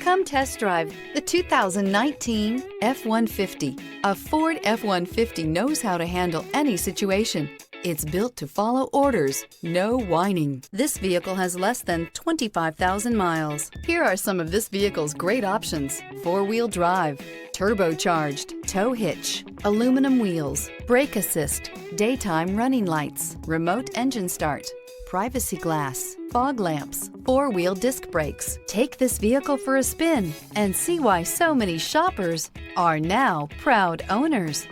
Come test drive the 2019 F-150. A Ford F-150 knows how to handle any situation. It's built to follow orders, no whining. This vehicle has less than 25,000 miles. Here are some of this vehicle's great options: four-wheel drive, turbocharged, tow hitch, aluminum wheels, brake assist, daytime running lights, remote engine start, privacy glass, fog lamps, four-wheel disc brakes. Take this vehicle for a spin and see why so many shoppers are now proud owners.